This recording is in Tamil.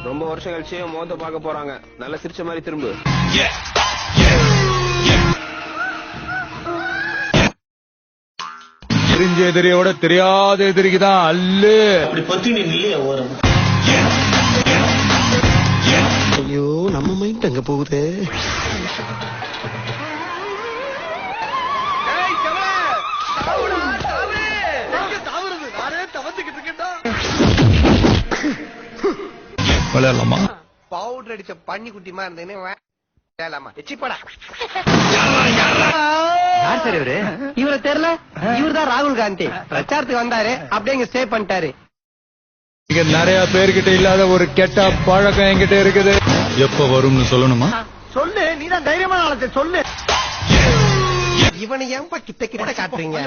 ரொம்ப வருஷம் கழிச்சு மோத பார்க்க போறாங்க. நல்ல சிரிச்ச மாதிரி திரும்ப. தெரிஞ்ச எதிரியோட தெரியாத எதிரிக்குதான் அல்லு. அப்படி பத்தினி இல்லையா ஓரம். ஐயோ நம்ம மைண்ட் அங்க போகுது. விளையாடலாமா? பவுடர் அடிச்ச பண்ணி குட்டிமா இருந்தேன்னு இவரை தெரியல. இவர்தான் ராகுல் காந்தி. பிரச்சாரத்துக்கு வந்தாரு, அப்படியே இங்க ஸ்டே பண்ணிட்டாரு. இங்க நிறைய பேர்கிட்ட இல்லாத ஒரு கெட்ட பழக்கம் என்கிட்ட இருக்குது. எப்ப வரும்னு சொல்லணுமா? சொல்லு, நீதான் தைரியமான ஆளத்தை சொல்லு. இவனை ஏன்பா கிட்ட கிட்ட காட்டுறீங்க?